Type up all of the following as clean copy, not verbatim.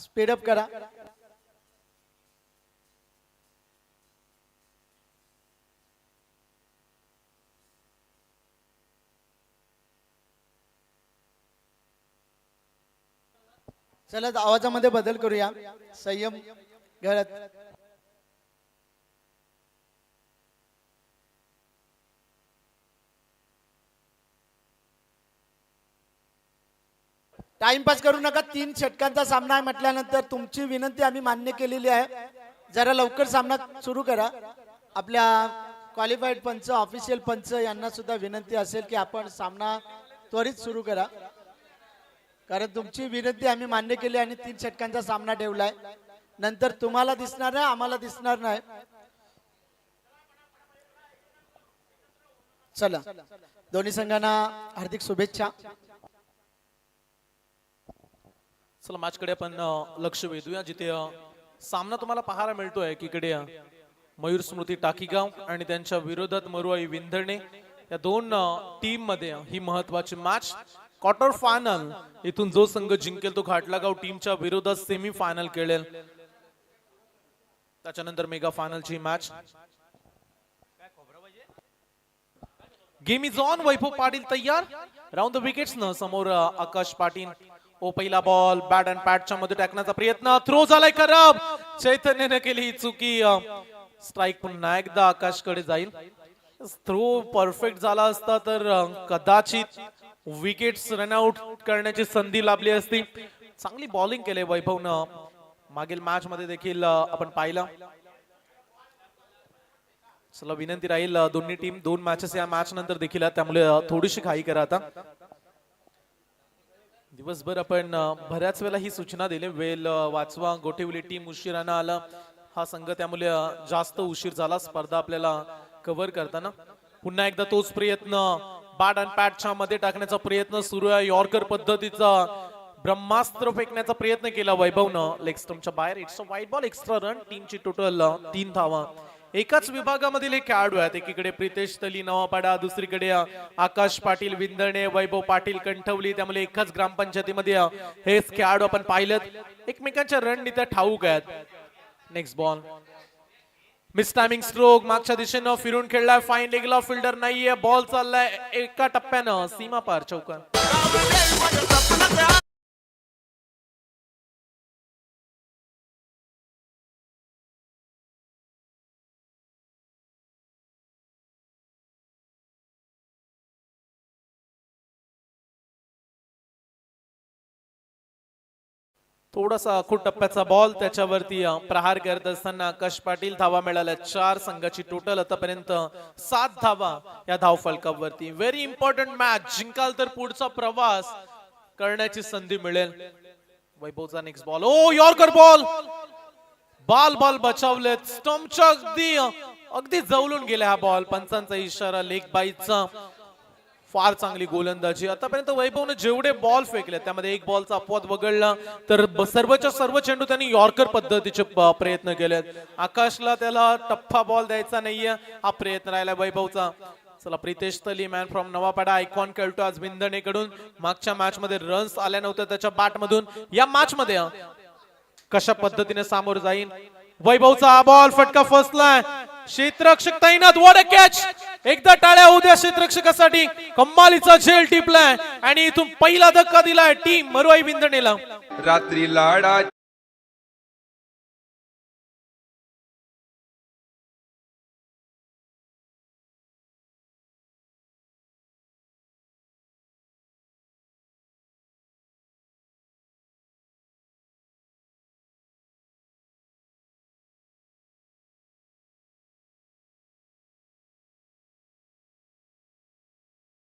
Speedup करा. चला आवाजामध्ये बदल करूया. संयम घरात. टाइमपास करू नका. 3 षटकांचा सामना आहे म्हटल्यानंतर तुमची विनंती आम्ही मान्य केलेली आहे. जरा लवकर सामना सुरू करा. आपल्या क्वालिफाईड पंच ऑफिशियल पंच यांना सुद्धा विनंती असेल की आपण सामना त्वरित सुरू करा, कारण तुमची विनंती आम्ही मान्य केली आणि 3 षटकांचा सामना ठेवलाय. नंतर तुम्हाला दिसणार नाही, आम्हाला दिसणार नाही. चला दोन्ही संघांना हार्दिक शुभेच्छा. चला मॅच कडे आपण लक्ष वेधूया, जिथे सामना तुम्हाला पाहायला मिळतोय. एकीकडे मयूर स्मृती टाकीगाव आणि त्यांच्या विरोधात मरुआई विंधणे. या दोन टीम मध्ये ही महत्वाची मॅच. क्वार्टर फायनल इथून जो संघ जिंकेल तो घाटलागाव टीमच्या विरोधात सेमी फायनल खेळेल. त्याच्यानंतर मेगा फायनलची match. Game is on. Vaibhav Patil तयार. राऊंड द विकेट्स न समोर आकाश पाटील. ओ पहिला बॉल बॅट अँड पॅटच्या मध्ये टाकण्याचा प्रयत्न. थ्रो झालाय खराब. चैतन्यने केली ही चुकी. स्ट्राईक पुन्हा एकदा आकाशकडे जाईल. थ्रो परफेक्ट झाला असता तर कदाचित विकेट्स रनआउट करण्याची संधी लाभली असती. चांगली बॉलिंग केली वैभवनं. मागील मॅच मध्ये देखील आपण पाहिलं. चला विनंती राहील दोन्ही टीम 2 मॅचेस या मॅच नंतर देखील, त्यामुळे थोडीशी घाई करा. आता दिवसभर आपण बऱ्याच वेळा ही सूचना दिली, वेल वाचवा. गोठेवली टीम उशिरानं आला हा संघ, त्यामुळे जास्त उशीर झाला स्पर्धा आपल्याला कव्हर करताना. पुन्हा एकदा तोच प्रयत्न बॅट अँड पॅटच्या मध्ये टाकण्याचा प्रयत्न सुरू आहे. यॉर्कर पद्धतीचा ब्रह्मास्त्र फेकण्याचा प्रयत्न केला वैभवनं. लेग स्टंपच्या बाहेर. It's a wide ball. Extra run. टीमची टोटल 3 धावा. एकाच विभागामधील हे खेळाडू आहेत. एकीकडे प्रितेश तली नवापाडा, दुसरीकडे आकाश पाटील विंधणे, वैभव पाटील कंठवली. त्यामुळे एकाच ग्रामपंचायतीमध्ये हेच खेळाडू आपण पाहिलेत. एकमेकांच्या रणनीत्या ठाऊक आहेत. Next ball. Miss timing stroke. मागच्या दिशेनं फिरून खेळलाय. फाईन लेगला फिल्डर नाहीये. बॉल चाललाय एका टप्प्यानं सीमा पार चौकार. थोडासा आखूड टप्प्याचा बॉल. त्याच्यावरती प्रहार करत असताना आकाश पाटील. धावा मिळाल्या 4. संघाची टोटल आतापर्यंत 7 धावा या धावफलकावरती. Very important match. जिंकाल तर पुढचा प्रवास करण्याची संधी मिळेल. वैभवचा next ball. Oh yorker ball. Ball बचावलेत. स्टंपच्या अगदी जवळून गेला हा बॉल. पंचांचा इशारा. लेग बाईचा. फार चांगली गोलंदाजी. आतापर्यंत वैभवने जेवढे बॉल फेकले त्यामध्ये एक बॉलचा अपवाद वगळला तर सर्वच्या सर्व चेंडू त्यांनी यॉर्कर पद्धतीचे प्रयत्न केलेत. आकाशला त्याला टप्पा बॉल द्यायचा नाहीये हा प्रयत्न राहिला वैभवचा. चला प्रितेश तली मॅन फ्रॉम नवापाडा आयकॉन खेळतो आज विंधणेकडून. मागच्या मॅच मध्ये रन्स आल्या नव्हत्या त्याच्या बॅट मधून. या मॅच मध्ये कशा पद्धतीने सामोर जाईल. वैभवचा बॉल फटका फसलाय. क्षेत्ररक्षक तैनात. What a catch. एकदा टाळ्या उद्या क्षेत्ररक्षकासाठी. कमालीचा झेल टिपलाय आणि इथून पहिला धक्का दिलाय टीम मरुआई विंधणेला. रात्री लाडा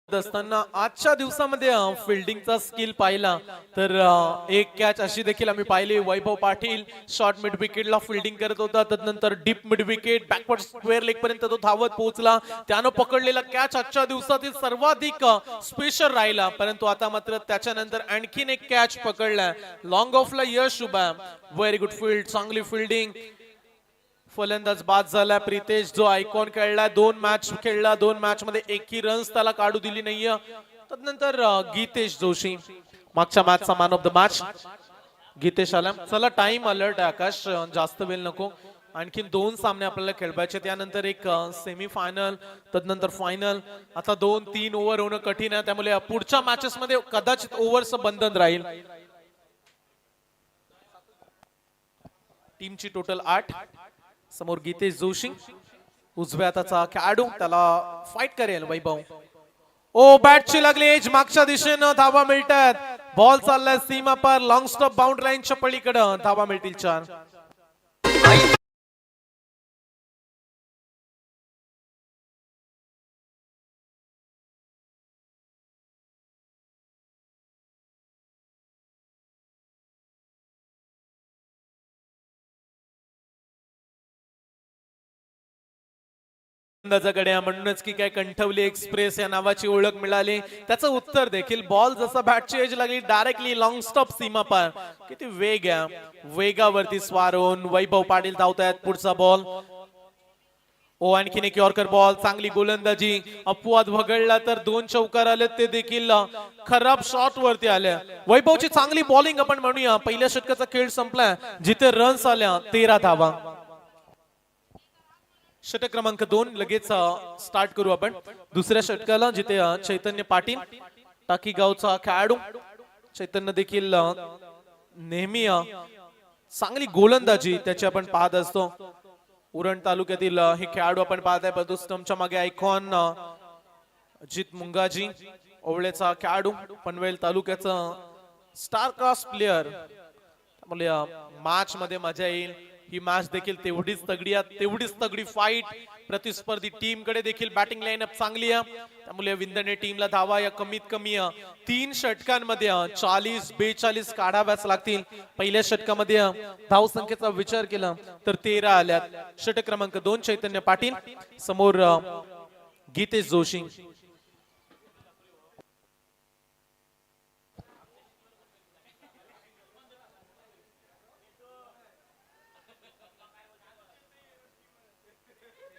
असताना आजच्या दिवसामध्ये फिल्डिंगचा स्किल पाहिला तर एक कॅच अशी देखील आम्ही पाहिली. वैभव पाटील शॉर्ट मिड विकेटला फिल्डिंग करत होता. त्यानंतर deep mid wicket backward square leg पर्यंत तो धावत पोहोचला. त्यानं पकडलेला कॅच आजच्या दिवसातील सर्वाधिक स्पेशल राहिला. परंतु आता मात्र त्याच्यानंतर आणखीन एक कॅच पकडला. लॉंग ऑफला यश उभा. Very good field. चांगली फिल्डिंग. फलंदाज बाद झाला प्रितेश जो आयकॉन खेळला. 2 मॅच खेळला. 2 मॅच मध्ये एकही रन्स त्याला काढू दिली नाहीये. त्यानंतर गीतेश जोशी मागच्या मॅचचा man of the match. Geetesh आला. चला टाइम अलर्ट आहे आकाश, जास्त वेळ नको. आणखीन 2 सामने आपल्याला खेळवायचे, त्यानंतर एक सेमी फायनल, तदनंतर फायनल. आता 2-3 ओव्हर होणं कठीण आहे, त्यामुळे पुढच्या मॅचेस मध्ये कदाचित ओव्हरचं बंधन राहील. टीमची टोटल 8. समोर गीतेश जोशी, उजव्या हाताचा खेळाडू, त्याला फाईट करेल वैभव. ओ बॅटची लागली एज, मागच्या दिशेनं धावा मिळतात. बॉल चाललाय सीमा पार, लॉंग स्टॉप बाउंड्री लाईनच्या पलीकडे. धावा मिळतील 4. गड्या म्हणूनच की काय कंठवली एक्सप्रेस या नावाची ओळख मिळाली. त्याचं उत्तर देखील बॉल जसा बॅटची एज लागली डायरेक्टली लॉंग स्टॉप सीमा पार. किती वेग आहे, वेगावरती स्वार होऊन वैभव पाटील धावतायत. पुढचा बॉल, ओ आणखीन एक यॉर्कर बॉल. चांगली गोलंदाजी, अपवाद वगळला तर 2 चौकार आले, ते देखील खराब शॉट वरती आले. वैभवची चांगली बॉलिंग आपण म्हणूया. पहिल्या षटकाचा खेळ संपला जिथे रन्स आल्या 13 धावा. षटक क्रमांक 2 लगेच स्टार्ट करू आपण दुसऱ्या षटकाला, जिथे चैतन्य पाटील टाकी गावचा खेळाडू. चैतन्य देखील नेहमी चांगली गोलंदाजी त्याची आपण पाहत असतो. उरण तालुक्यातील हे खेळाडू आपण पाहत आहे. पदुस्तमच्या मागे आयकॉन अजित मुंगाजी, ओवळेचा खेळाडू, पनवेल तालुक्याचा स्टार कास्ट प्लेयर. त्यामुळे मॅच मध्ये मजा येईल. ही मॅच देखील तेवढीच तगडी आहे, तेवढीच तगडी फाईट. प्रतिस्पर्धी टीम कडे देखील बॅटिंग लाईनअप चांगली आहे, त्यामुळे विंदणे टीमला धावा या कमीत कमी 3 षटकांमध्ये 40-42 काढाव्याच लागतील. पहिल्या षटकामध्ये धाव संख्येचा विचार केला तर 13 आल्यात. षटक क्रमांक 2 चैतन्य पाटील, समोर गीतेश जोशी.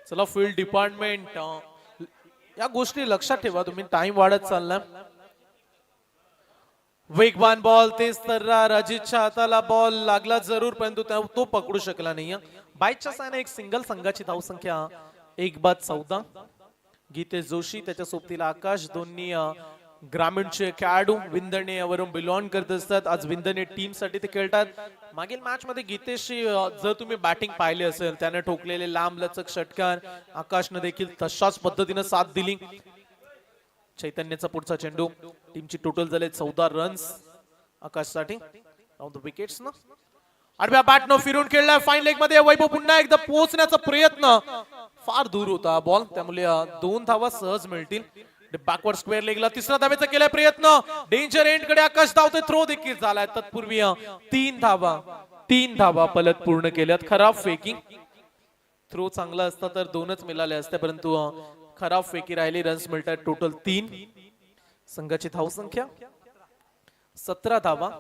चला फील्ड डिपार्टमेंट या गोष्टी लक्षात ठेवा तुम्ही, टाइम वाढत चालला. वेगवान बॉल, तेज तर्रार. अजितच्या हाताला बॉल लागला जरूर, परंतु तो पकडू शकला नाही. बाईच्या साने एक सिंगल. संघाची धावसंख्या 1-14. गीतेश जोशी, त्याच्या सोबतीला आकाश, दोन्ही ग्रामीणचे खेळाडू विंदणे वरून बिलॉंग करत असतात. आज विंदणे टीम साठी ते खेळतात. मागील मॅच मध्ये गीतेशची जर तुम्ही बॅटिंग पाहिली असेल, त्याने ठोकलेले लांब लचक षटकार, आकाशने देखील तशाच पद्धतीने साथ दिली. चैतन्याचा पुढचा चेंडू. टीमची टोटल झाले 14 रन्स आकाशसाठी. ऑन द विकेट्स ना आडव्या बॅटनं फिरून खेळलाय फाईन लेग मध्ये. वैभव पुन्हा एकदा पोहोचण्याचा प्रयत्न, फार दूर होता बॉल, त्यामुळे 2 धावा सहज मिळतील. बॅकवर्ड स्क्वेअर लेगला तिसरा धावेचा केलाय प्रयत्न. डेंजर एंड कडे आकाश धावतोय. थ्रो देखील झालाय. तत्पूर्वी 3 धावा पलत पूर्ण केल्यात. खराब फेकिंग. थ्रो चांगला असता तर 2च मिळाले असते, परंतु खराब फेकी राहिली. रन्स मिळतात टोटल 3. संघाची धावसंख्या 17 धावा.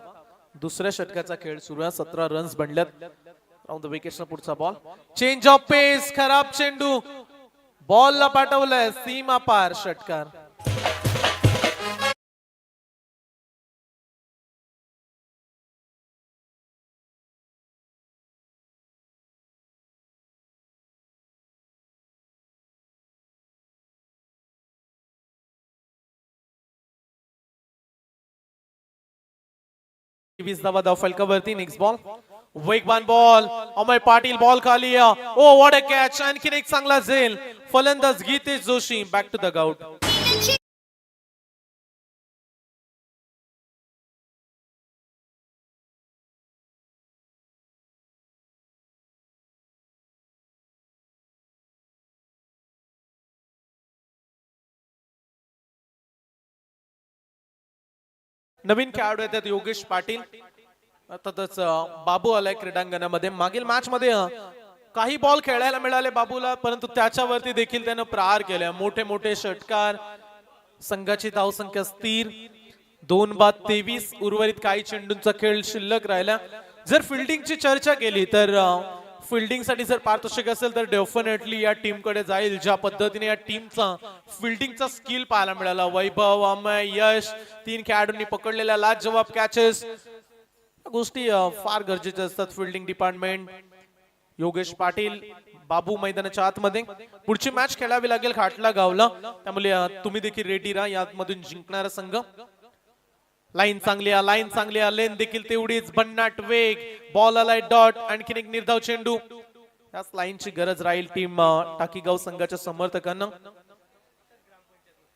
दुसऱ्या षटकाचा खेळ सुरू आहे. 17 रन्स बनल्यात. राऊंड द विकेट्सना पुढचा बॉल. चेंज ऑफ पेस, खराब चेंडू. बॉलला पाठवलाय सीमा पार. षटकार. धावा धाव फलकावरती. नेक्स्ट बॉल, वेगवान बॉल. अमय पाटील बॉल खाली. Oh what a catch. आणखीन एक चांगला झेल. फलंदाज Geetesh Joshi back to the gout. नवीन खेळाडू येतात योगेश पाटील, अर्थातच बाबू आलाय क्रीडांगणामध्ये. मागील मॅच मध्ये काही बॉल खेळायला मिळाले बाबूला, परंतु त्याच्यावरती देखील त्यानं प्रहार केले. मोठे मोठे षटकार. संघाची धावसंख्या स्थिर 2-23. उर्वरित काही चेंडूंचा खेळ शिल्लक राहिला. जर फिल्डिंगची चर्चा केली तर फिल्डिंग साठी जर पारदर्शक असेल तर डेफिनेटली या टीम कडे जाईल. ज्या पद्धतीने या टीमचा फिल्डिंगचा स्किल पाहायला मिळाला. वैभव, अमय, यश 3 खेळाडूंनी पकडलेल्या लाजवाब कॅचेस. गोष्टी फार गरजेच्या असतात. फिल्डिंग डिपार्टमेंट, योगेश पाटील, बाबू मैदानाच्या आतमध्ये. पुढची मॅच खेळावी लागेल खाटला गावला, त्यामुळे तुम्ही देखील रेडी राहा. यामधून जिंकणारा संघ. लाईन चांगली आहे, लाईन चांगली आहे, लेन देखील तेवढीच भन्नाट वेग. बॉल आलाय डॉट, आणखीन एक निर्धाव चेंडू. याच लाईनची गरज राहील टीम टाकीगाव संघाच्या समर्थकांना.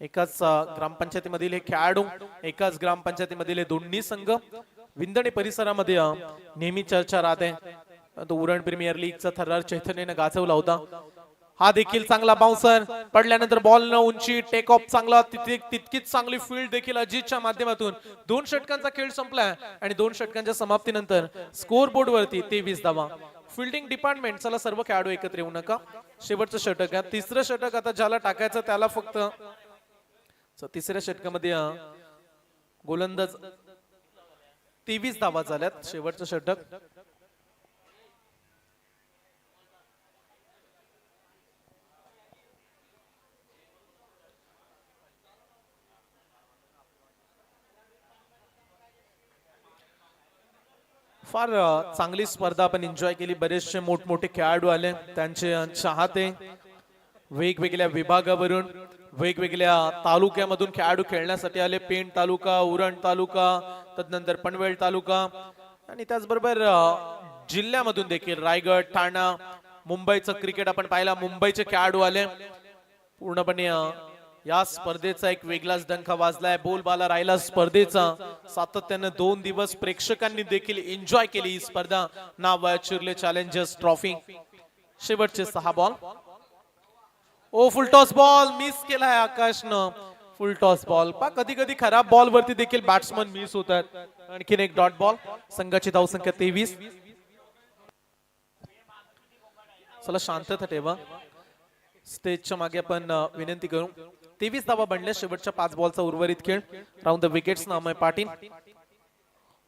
एकाच ग्रामपंचायतीमधील हे खेळाडू, एकाच ग्रामपंचायतीमधील हे दोन्ही संघ विंदणे परिसरामध्ये नेहमी चर्चा राहते. तो उरण प्रीमियर लीगचा थरार चैतन्याने गाजवला होता. हा देखील चांगला बाउन्सर, पडल्यानंतर बॉल न उंची, टेक ऑफ चांगला, तितकीच चांगली फील्ड देखील अजितच्या माध्यमातून. 2 षटकांचा खेळ संपलाय आणि 2 षटकांच्या समाप्तीनंतर स्कोर बोर्ड वरती 23 धावा. फिल्डिंग डिपार्टमेंट, चला सर्व खेळाडू एकत्र येऊ नका. शेवटचं षटक आहे, तिसरं षटक. आता ज्याला टाकायचं त्याला फक्त तिसऱ्या षटकामध्ये गोलंदाज 23 धावा झाल्यात. शेवटचं षटक. फार चांगली स्पर्धा आपण एन्जॉय केली. बरेचसे मोठमोठे खेळाडू आले, त्यांचे चाहते वेगवेगळ्या विभागावरून, वेगवेगळ्या तालुक्यामधून खेळाडू खेळण्यासाठी आले. पेण तालुका, उरण तालुका, तदनंतर पनवेल तालुका आणि त्याचबरोबर जिल्ह्यामधून देखील रायगड, ठाणा, मुंबईचं क्रिकेट आपण पाहिला. मुंबईचे खेळाडू आले. पूर्णपणे या स्पर्धेचा एक वेगळाच डंका वाजलाय. बोलबाला राहिला स्पर्धेचा. सातत्याने 2 दिवस प्रेक्षकांनी देखील एन्जॉय केली ही स्पर्धा. नाव आहे चिर्ले चॅलेंजर्स ट्रॉफी. शेवटचे 6 बॉल. ओ फुल टॉस बॉल मिस केलाय आकाशनं. फुल टॉस बॉल. कधी कधी खराब बॉल वरती देखील बॅट्समन मिस होतात. आणखीन एक डॉट बॉल. संघाची धावसंख्या 23. चला शांतता ठेवा. स्टेजच्या मागे आपण विनंती करू. 23 धावा बनल्या. शेवटच्या 5 बॉलचा उर्वरित खेळ. राऊंड द विकेट्स नाम आहे पाटील.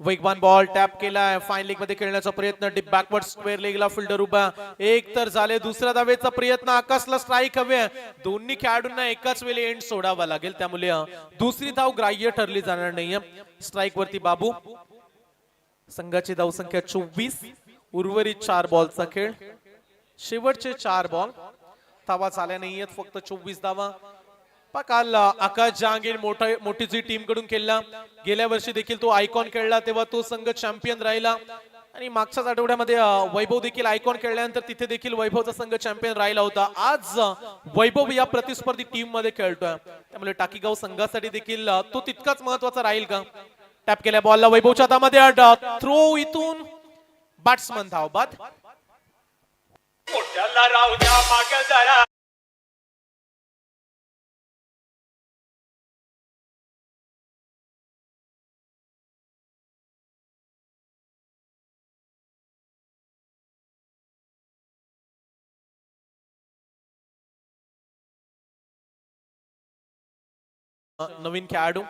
वेगवान बॉल टॅप केलाय. फाईन लेग मध्ये खेळण्याचा प्रयत्न. डीप बॅकवर्ड स्क्वेअर लेगला फिल्डर उभा. एक तर झाले. दुसऱ्या धावेचा प्रयत्न. आकाशला स्ट्राईक हवे. दोन्ही खेळाडूंना एकाच वेळी एंड सोडावा लागेल, त्यामुळे दुसरी धाव ग्राह्य ठरली जाणार नाहीये. स्ट्राईक वरती बाबू. संघाची धावसंख्या 24. उर्वरित 4 बॉलचा खेळ. शेवटचे 4 बॉल. धावा झाल्या नाहीयेत, फक्त 24 धावा. काल आकाश जहांगीर मोठी जी टीम कडून खेळला. गेल्या वर्षी देखील तो आयकॉन खेळला, तेव्हा तो संघ चॅम्पियन राहिला. आणि मागच्याच आठवड्यामध्ये वैभव देखील आयकॉन खेळल्यानंतर तिथे देखील वैभवचा संघ चॅम्पियन राहिला होता. आज वैभव या प्रतिस्पर्धी टीम मध्ये खेळतोय, त्यामुळे टाकीगाव संघासाठी देखील तो तितकाच महत्वाचा राहील का. टॅप केल्या बॉलला वैभवच्या हातामध्ये थ्रो. इथून बॅट्समन धावबाद. नवीन खेळाडू.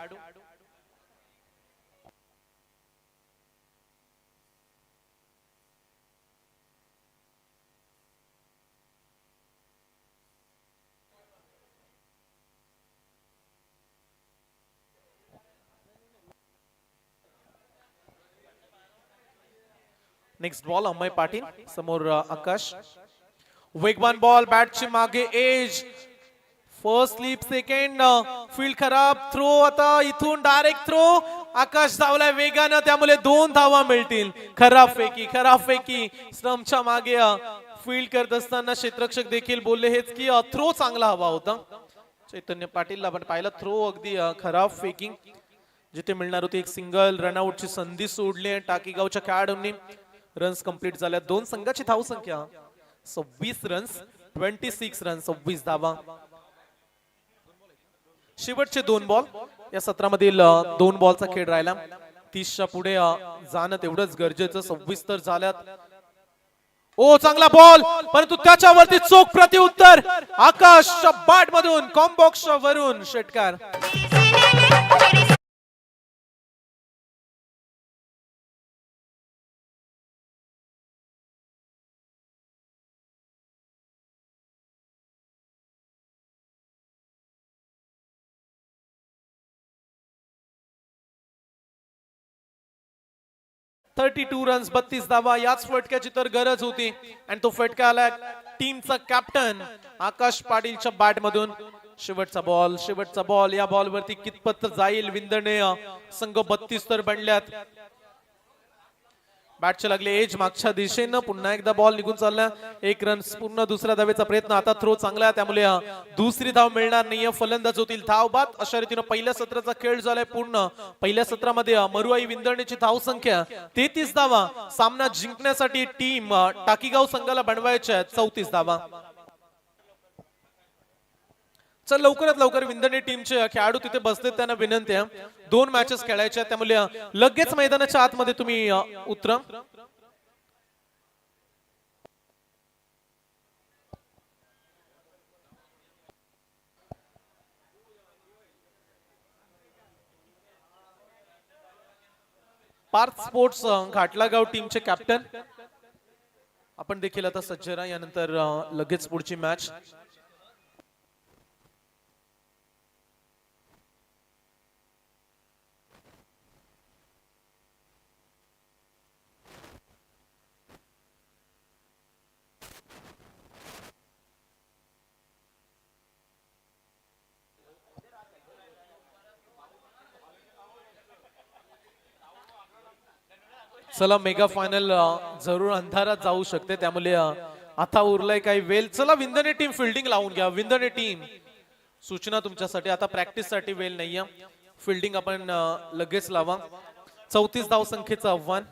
Next ball Amay Patil. समोर आकाश. वेगवान बॉल बॅटची मागे edge. First slip, second field खराब. थ्रो. आता इथून डायरेक्ट थ्रो. आकाश धावलाय वेगानं, त्यामुळे 2 धावा मिळतील. खराब फेकी. स्टंपच्या मागे फील्ड करत असताना क्षेत्ररक्षक देखील बोलले हेच की थ्रो चांगला हवा होता. चैतन्य पाटील आपण पाहिलं. थ्रो अगदी खराब फेकिंग. जिथे मिळणार होती एक सिंगल रनआउटची संधी सोडली टाकीगावच्या खेळाडूंनी. रन्स कंप्लीट झाल्या. 2 संघाची धावसंख्या 26 रन्स, 26 रन, 26 धावा. शेवटचे 2 बॉल. या सत्रामधील 2 बॉलचा खेळ राहिला. 30च्या पुढे जाणं तेवढंच गरजेचं. 26 तर झाल्यात. ओ चांगला बॉल, परंतु त्याच्यावरती चोख प्रत्युत्तर. आकाशच्या बॅट मधून कॉम्बॉक्सच्या वरून षटकार. 32 रन्स 32 धावा. याच फटक्याची तर गरज होती आणि तो फटका आला टीमचा कॅप्टन आकाश पाटीलच्या बॅट मधून. शेवटचा बॉल या बॉल वरती कितपत जाईल विंदणे संघ 32 तर बनल्यात. बॅटच्या लागले एज मागच्या दिशेनं पुन्हा एकदा बॉल निघून चालला. 1 रन पूर्ण दुसऱ्या धावेचा प्रयत्न. आता थ्रो चांगला त्यामुळे दुसरी धाव मिळणार नाहीये. फलंदाज होतील धाव बाद. अशा रीतीनं पहिल्या सत्राचा खेळ झालाय पूर्ण. पहिल्या सत्रामध्ये मरुआई विंदणेची धाव संख्या 33 धावा. सामना जिंकण्यासाठी टीम टाकीगाव संघाला बनवायच्या 34 धावा. चल लवकरात लवकर विंदणे टीमचे खेळाडू तिथे बसलेत. त्यांना विनंती आहे 2 मॅचेस खेळायच्या त्यामुळे लगेच मैदानाच्या आतमध्ये तुम्ही उतरा. पार्थ स्पोर्ट्स घाटलागाव टीमचे कॅप्टन आपण देखील आता सज्ज राहा. यानंतर लगेच पुढची मॅच. चला मेगा फायनल जरूर अंधारात जाऊ शकते त्यामुळे आता उरलाय काही वेळ. चला विंदणे टीम फिल्डिंग लावून घ्या. विंदणे टीम सूचना तुमच्यासाठी आता प्रॅक्टिस साठी वेळ नाहीये. फिल्डिंग आपण लगेच लावा. 34 धाव संख्येचं आव्हान.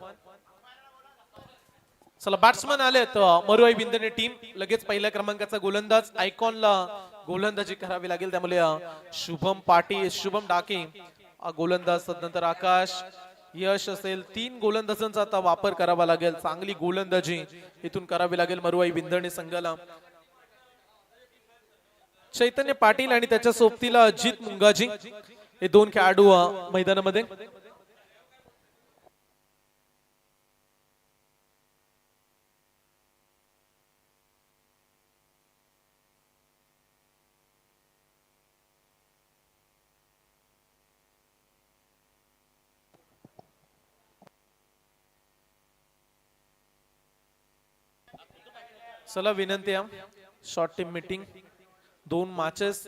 चला बॅट्समन आलेत मरुआई विंदणे टीम. लगेच पहिल्या क्रमांकाचा गोलंदाज आयकॉनला गोलंदाजी करावी लागेल त्यामुळे शुभम डाके गोलंदाज. नंतर आकाश यश असेल. 3 गोलंदाजांचा आता वापर करावा लागेल. चांगली गोलंदाजी इथून करावी लागेल मरुआई विंदणे संघाला. चैतन्य पाटील आणि त्याच्या सोबतीला अजित मुंगाजी हे 2 खेळाडू मैदानामध्ये. चला विनंती आहे शॉर्ट टीम मीटिंग. 2 मॅचेस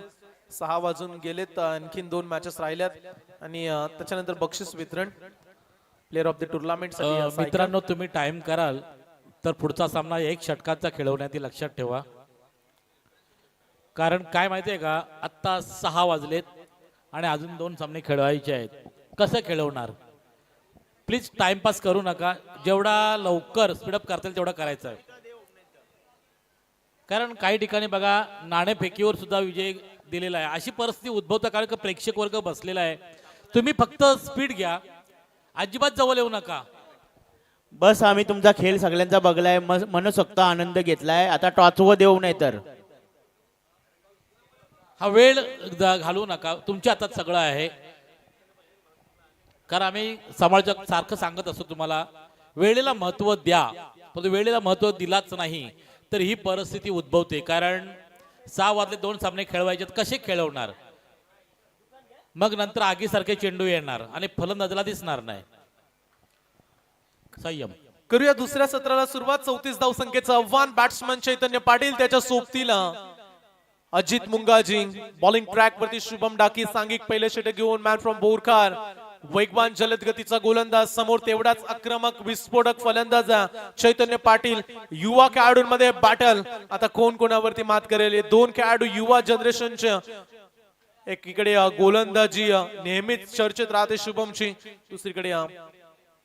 6 वाजून गेलेत. आणखीन 2 मॅचेस राहिल्यात आणि त्याच्यानंतर बक्षीस वितरण प्लेअर ऑफ द टुर्नामेंट. मित्रांनो तुम्ही टाइम कराल तर पुढचा सामना 1 षटकांचा खेळवण्यात येईल. लक्षात ठेवा. कारण काय माहितीये का आत्ता 6 वाजलेत आणि अजून 2 सामने खेळवायचे आहेत. कसं खेळवणार. प्लीज टाइमपास करू नका. जेवढा लवकर स्पीडअप करता येईल तेवढा करायचा आहे. कारण काही ठिकाणी बघा नाणेफेकीवर सुद्धा विजय दिलेला आहे. अशी परिस्थिती उद्भवता कारण का प्रेक्षक वर्ग बसलेला आहे. तुम्ही फक्त स्पीड घ्या. अजिबात जवळ येऊ नका. बस आम्ही तुमचा खेळ सगळ्यांचा बघलाय. मनसोक्त आनंद घेतलाय. आता टॉचवर देऊ नये तर हा वेळ घालवू नका. तुमच्या हातात सगळं आहे. कारण आम्ही समाजात सारखं सांगत असतो तुम्हाला वेळेला महत्व द्या. पण वेळेला महत्व दिलाच नाही तर ही परिस्थिती उद्भवते. कारण 6 वाजले 2 सामने खेळवायचे कसे खेळवणार. मग नंतर आगीसारखे चेंडू येणार आणि फलंदाजाला दिसणार नाही. संयम करूया दुसऱ्या सत्राला सुरुवात. 34 धाव संख्येचं आव्हान. बॅट्समन चैतन्य पाटील त्याच्या सोबतीला अजित मुंगाजी. बॉलिंग ट्रॅक वरती शुभम डाकी. सांघिक पहिले षटक घेऊन मॅन फ्रॉम बोरखार. वेगवान जलद गतीचा गोलंदाज. समोर तेवढाच आक्रमक विस्फोटक फलंदाज चैतन्य पाटील. युवा खेळाडूंमध्ये बॅटल. आता कोण कोणावरती मात करेल. हे 2 खेळाडू युवा जनरेशनचे. एकीकडे गोलंदाजी नेहमीच चर्चेत राहते शुभमची. दुसरीकडे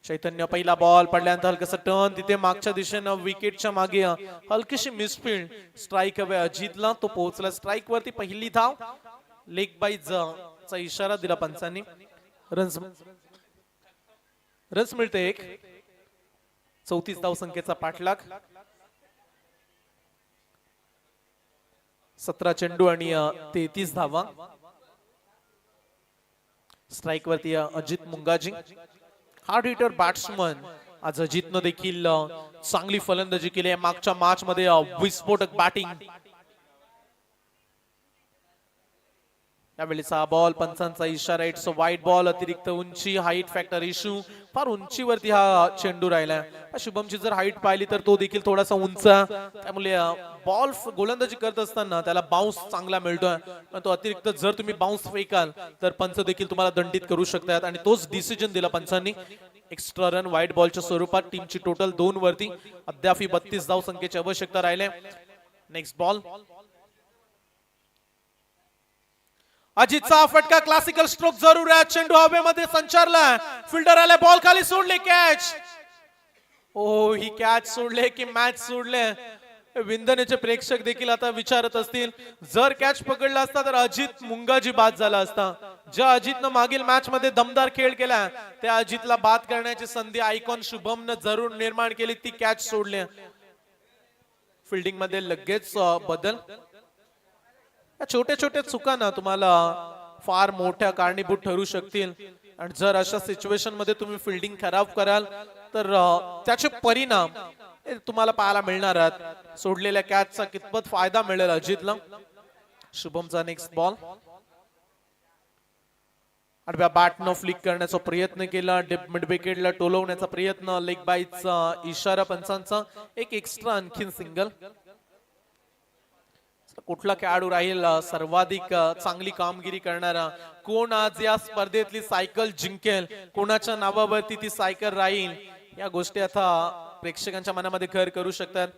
चैतन्य. पहिला बॉल पडल्यानंतर हलकसा टर्न तिथे मागच्या दिशेनं विकेटच्या मागे हलकीशी मिसफील्ड. स्ट्राईक हवे अजितला. तो पोहोचला स्ट्राईक वरती. पहिली धाव. लेग बाईज चा इशारा दिला पंचांनी. रन्स मिळते 1. 34 धाव संख्येचा पाठलाग. 17 चेंडू आणि 33 धावा. स्ट्राईक वरती Ajit Mungaji. Hard hitter batsman. आज अजितनं देखील चांगली फलंदाजी केली आहे. मागच्या मॅच मध्ये विस्फोटक बॅटिंग. त्यावेळेचा बॉल पंचांचा इशारा, इट्स अ वाईट बॉल. अतिरिक्त उंची, हाईट फॅक्टर इश्यू, फार उंचीवरती हा चेंडू राहिलाय. शुभमची जर हाईट पाहिली तर तो देखील थोडासा उंच आहे. त्यामुळे बॉल गोलंदाजी करत असताना त्याला बाउन्स चांगला मिळतोय. पण तो अतिरिक्त जर तुम्ही बाउन्स फेकाल तर पंच देखील तुम्हाला दंडित करू शकतात आणि तोच डिसिजन दिला पंचांनी. एक्स्ट्रा रन व्हाईट बॉलच्या स्वरूपात. टीमची टोटल 2 वरती. अद्याप 32 धाव संख्येची आवश्यकता राहिले. Next ball. अजितचा फटका, क्लासिकल स्ट्रोक जरूर आहे. चेंडू हवेमध्ये संचारला. फिल्डर आले, बॉल खाली सोडली, कॅच. ओ, ही कॅच सोडले की मॅच सोडले. विंदनेचे प्रेक्षक देखील आता विचारत असतील, जर कॅच पकडला असता तर अजित मुंगाजी बाद झाला असता. ज्या अजितनं मागील मॅच मध्ये दमदार खेळ केला त्या अजितला बाद करण्याची संधी आयकॉन शुभमनं जरूर निर्माण केली. ती कॅच सोडली. फिल्डिंग मध्ये लगेच बदल. छोट्या छोट्या चुका ना तुम्हाला फार मोठ्या कारणीभूत ठरू शकतील. आणि जर अशा सिच्युएशन मध्ये तुम्ही फिल्डिंग खराब कराल तर त्याचे परिणाम तुम्हाला पाहायला मिळणार आहेत. सोडलेल्या कॅचचा कितपत फायदा मिळेल अजितला. शुभमचा नेक्स्ट बॉल. आडव्या बॅटनं फ्लिक करण्याचा प्रयत्न केला. मिड विकेटला टोलवण्याचा प्रयत्न. लेग बाईचा इशारा पंचांचा. एक एक्स्ट्रा आणखीन सिंगल. कुठला खेळाडू राहील सर्वाधिक चांगली कामगिरी करणारा, कोण आज या स्पर्धेतली सायकल जिंकेल, कोणाच्या नावावरती ती सायकल राहील, या गोष्टी आता प्रेक्षकांच्या मनामध्ये घर करू शकतात.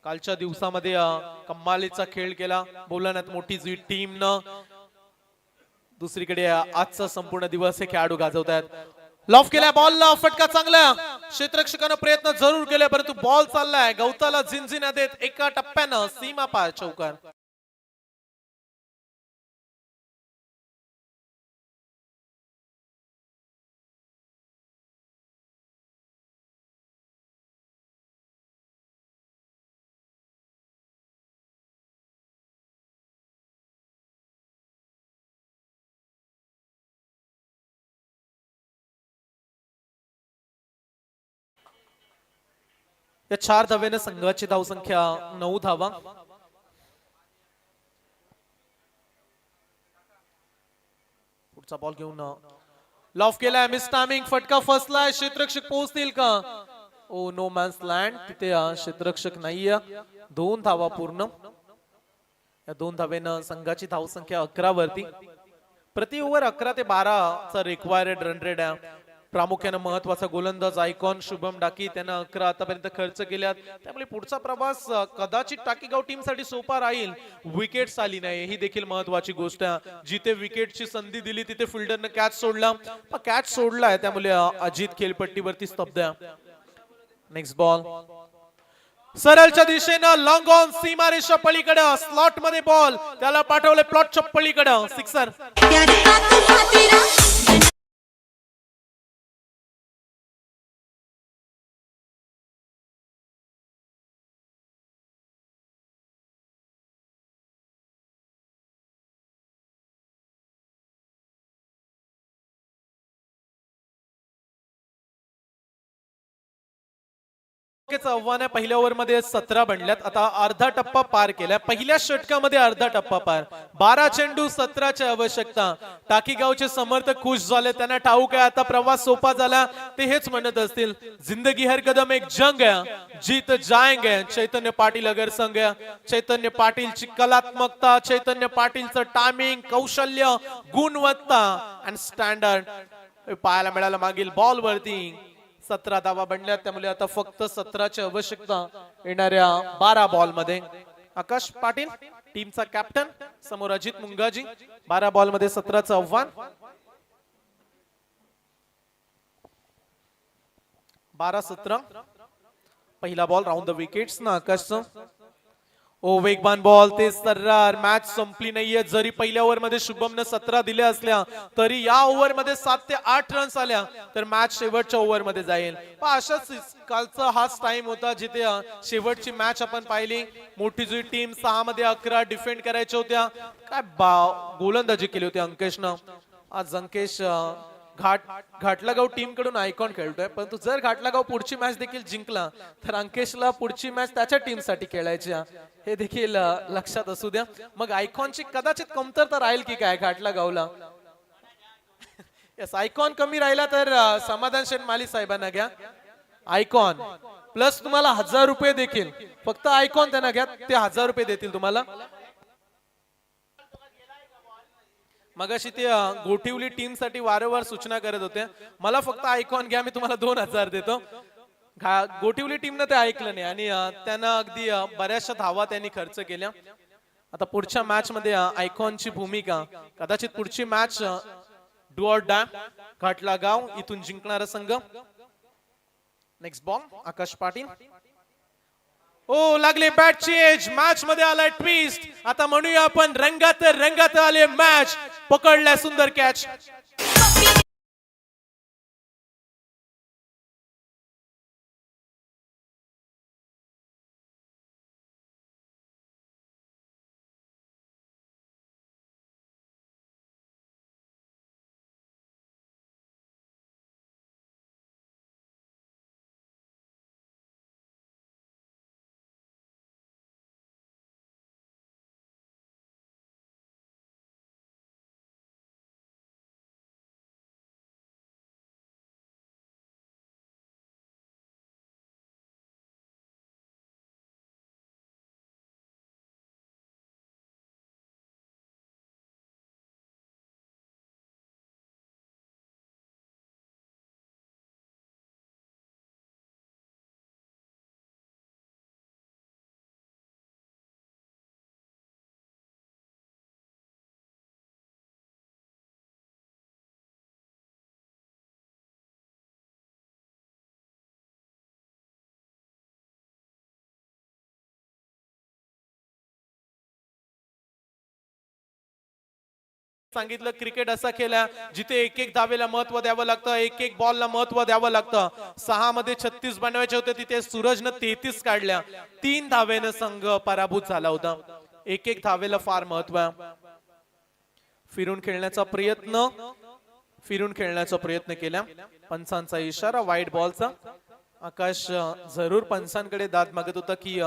कालच्या दिवसामध्ये कमालीचा खेळ केला बोलण्यात मोठी जी टीमनं. दुसरीकडे आजचा संपूर्ण दिवस हे खेळाडू गाजवतात. लॉफ केलाय बॉलला, फटका चांगला. क्षेत्ररक्षकानं प्रयत्न जरूर केले परंतु बॉल चाललाय गवताला झिंझिण्या देत. एका टप्प्यानं सीमा पार चौकार. या 4 धावेने संघाची धावसंख्या 9 धावा. पुढचा बॉल घेऊन लॉफ केलाय, मिस टायमिंग, फटका फसलाय. क्षेत्ररक्षक पोहोचतील का? ओ, नो मॅन्स लँड. तिथे क्षेत्ररक्षक नाहीये. 2 धावा पूर्ण. या 2 धावेनं संघाची धावसंख्या 11 वरती. प्रति ओव्हर 11 ते 12 चा रिक्वायर्ड रन रेट आहे. प्रामुख्याने महत्वाचा गोलंदाज आयकॉन शुभम डाकी, त्यानं 11 आतापर्यंत खर्च केल्यात. त्यामुळे पुढचा प्रवास कदाचित टाकीगाव टीम साठी सोपा राहील. विकेट्स आली नाही ही देखील महत्वाची गोष्ट आहे. जिथे विकेटची संधी दिली तिथे फिल्डरनं कॅच सोडला. कॅच सोडलाय त्यामुळे अजित खेळपट्टीवरती स्तब्ध आहे. Next ball. सरळच्या दिशेनं लॉंग ऑन, सीमारेषा पलीकडे स्लॉट मध्ये बॉल, त्याला पाठवले प्लॉटच्या पलीकडे, सिक्सर. आव्हान आहे. पहिल्या ओव्हर मध्ये 17 बनल्यात. आता अर्धा टप्पा पार केला. पहिल्या षटकामध्ये अर्धा टप्पा पार. 12 चेंडू 17ची आवश्यकता. टाकीगावचे समर्थक खुश झाले. त्यांना ठाऊक आहे आता प्रवास सोपा झाला. ते हेच म्हणत असतील, जिंदगी हर कदम एक जंग है, जीत जाएंगे. चैतन्य पाटील अगर संघ, चैतन्य पाटीलची कलात्मकता, चैतन्य पाटीलचं टायमिंग, कौशल्य, गुणवत्ता आणि स्टँडर्ड पाहायला मिळालं मागील बॉल वरती. 17 धावा बनल्यात. त्यामुळे आता फक्त 17ची आवश्यकता येणाऱ्या 12 बॉल मध्ये. आकाश पाटील टीमचा कॅप्टन, समोर अजित मुंगाजी. 12 बॉल मध्ये 17चं आव्हान. 12-17. पहिला बॉल राऊंड द विकेट्स ना आकाशचं. ओ, वेगवान बॉल, ते सर्रार. मॅच संपली नाहीये. जरी पहिल्या ओव्हर मध्ये शुभमने 17 दिल्या असल्या तरी या ओव्हर मध्ये 7 ते 8 रन्स आल्या तर मॅच शेवटच्या ओव्हर मध्ये जाईल. अशाच कालचा हाच टाइम होता जिथे शेवटची मॅच आपण पाहिली. मोठी जी टीम 6 मध्ये 11 डिफेंड करायच्या होत्या. काय गोलंदाजी केली होती अंकेशनं. आज अंकेश घाटलागाव टीम कडून आयकॉन खेळतोय, परंतु जर घाटलागाव पुढची मॅच देखील जिंकला तर अंकेशला पुढची मॅच त्याच्या टीम साठी खेळायची आहे. हे देखील लक्षात असू द्या. मग आयकॉनची कदाचित कमतरता राहील की काय घाटलागावला. यस, आयकॉन कमी राहिला तर समाधान शेनमाली साहेबांना घ्या. आयकॉन प्लस तुम्हाला 1000 रुपये देखील. फक्त आयकॉन त्यांना घ्या, ते 1000 रुपये देतील तुम्हाला. मगाशी ते गोठिवली टीम साठी वारंवार सूचना करत होते, मला फक्त आयकॉन घ्या, मी तुम्हाला 2000 देतो. गोठिवली टीमनं ते ऐकलं नाही आणि त्यांना अगदी बऱ्याचशा धावा त्यांनी खर्च केल्या. आता पुढच्या मॅच मध्ये आयकॉनची भूमिका, कदाचित पुढची मॅच डू ऑर डाय, घाटलागाव इथून जिंकणारा संघ. नेक्स्ट बॉल आकाश पाटील. ओ लागले बॅटची एज, मॅच मध्ये आलाय ट्विस्ट. आता म्हणूया आपण रंगात रंगात आले मॅच. पकडल्या सुंदर कॅच. सांगितलं क्रिकेट असा खेळा जिथे एक एक धावेला महत्व द्यावं लागतं, एक एक बॉलला महत्व द्यावं लागतं. 6 मध्ये 36 बनवायचे होते, तिथे सूरजनं 33 काढल्या. 3 धावेनं संघ पराभूत झाला होता. एक एक धावेला फार महत्व आहे. फिरून खेळण्याचा प्रयत्न केला. पंचांचा इशारा वाईट बॉलचा. आकाश जरूर पंचांकडे दाद मागत होता की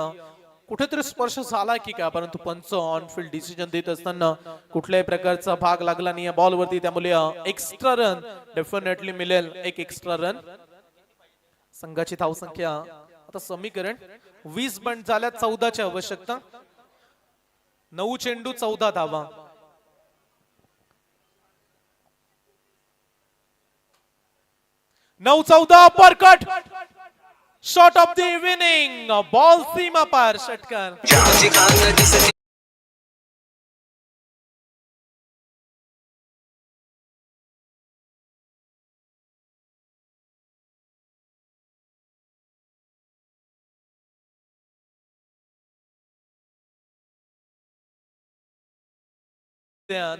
कुठेतरी स्पर्श झाला की काय, परंतु पंच ऑन फील्ड डिसिजन देत असताना कुठल्याही प्रकारचा भाग लागला नाही या बॉल वरती, त्यामुळे एक्स्ट्रा रन डेफिनेटली मिळेल. एक एक्स्ट्रा रन. संघाची धावसंख्या आता समीकरण 20 बंड झाल्या, 14ची आवश्यकता. 9 चेंडू 14 धावा. नऊ 14 uppercut shot of the evening. Ball सीमा पार षटकार.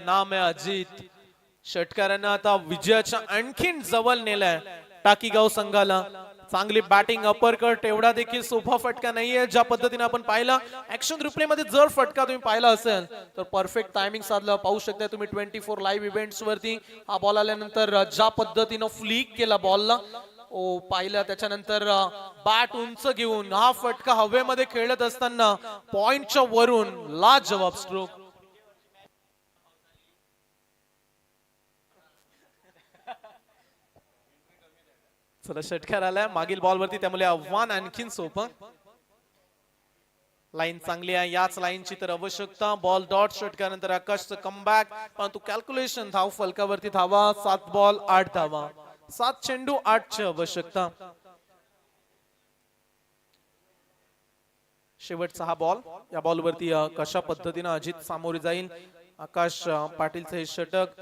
नाम आहे अजित. षटकारांना आता विजयाच्या आणखीन जवळ नेलाय टाकीगाव संघाला. चांगली बॅटिंग, अपरकट, एवढा देखील सोपा फटका नाहीये. ज्या पद्धतीने आपण पाहिला ऍक्शन रिप्ले मध्ये, जर फटका तुम्ही पाहिला असेल तर परफेक्ट टायमिंग साधलं. पाहू शकता तुम्ही 24 लाईव्ह इव्हेंट्स वरती हा बॉल आल्यानंतर ज्या पद्धतीनं फ्लिक केला बॉलला, ओ पाहिलं. त्याच्यानंतर बॅट उंच घेऊन हा फटका हवेमध्ये खेळत असताना पॉइंटच्या वरून लाजवाब स्ट्रोक. चला षटकार आलाय मागील बॉल वरती, त्यामुळे आव्हान आणखीन सोपं. लाईन चांगली आहे, याच लाईनची तर आवश्यकता. बॉल डॉट षटकारानंतर आकाशचं कमबॅक, परंतु कॅल्क्युलेशन धाव फलकावरती धावा. 7 बॉल 8 धावा. 7 चेंडू 8 ची आवश्यकता. शेवटचा हा बॉल. या बॉल वरती कशा पद्धतीने अजित सामोरे जाईल. आकाश पाटीलचं हे षटक,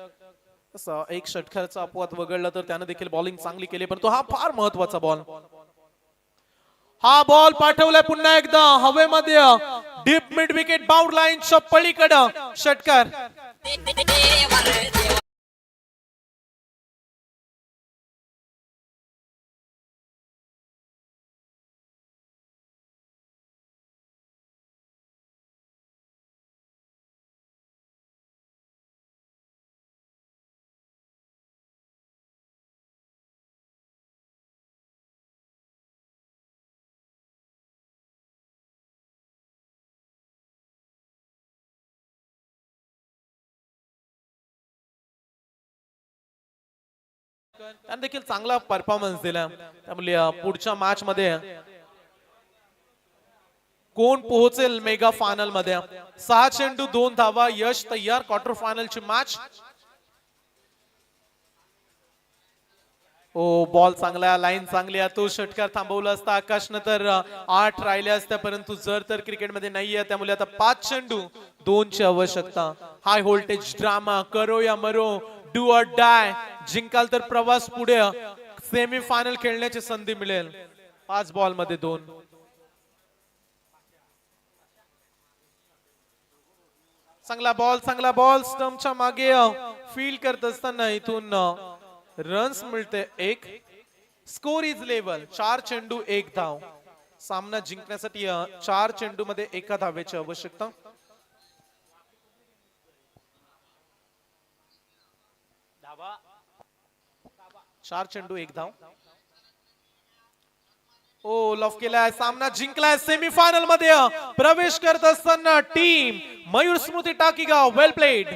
एक षटकाराचा अपवाद वगळला तर त्याने देखील बॉलिंग चांगली केली, परंतु हा फार महत्वाचा बॉल. हा बॉल पाठवलाय पुन्हा एकदा हवेमध्ये, डीप मिड विकेट बाउंड लाईनच्या पलीकडे षटकार. त्याने देखील चांगला परफॉर्मन्स दिला. त्यामुळे पुढच्या मॅच मध्ये कोण पोहोचेल मेगा फायनल मध्ये. 6 चेंडू 2 धावा, यश तयार. क्वार्टर फायनलची मॅच. ओ बॉल चांगला, लाईन चांगली आहे. तो षटकार थांबवला असता आकाशनं तर 8 राहिले असत्या, परंतु जर तर क्रिकेटमध्ये नाहीये, त्यामुळे आता 5 चेंडू 2 ची आवश्यकता. हाय व्होल्टेज ड्रामा, करो या मरो, डू ऑर डाय. जिंकाल तर प्रवास पुढे, सेमी फायनल खेळण्याची संधी मिळेल. 5 बॉल मध्ये 2. चांगला बॉल स्टंपच्या मागे फील्ड करत असताना इथून रन्स मिळते 1. Score is level. 4 चेंडू 1 धाव. सामना जिंकण्यासाठी 4 चेंडू मध्ये 1 धावेची आवश्यकता. धावा. 4 चेंडू 1 धाव. ओ लॉफ केलाय. सामना जिंकलाय. सेमी फायनल मध्ये प्रवेश करत असताना टीम मयूर स्मृती टाकीगाव. वेल प्लेड.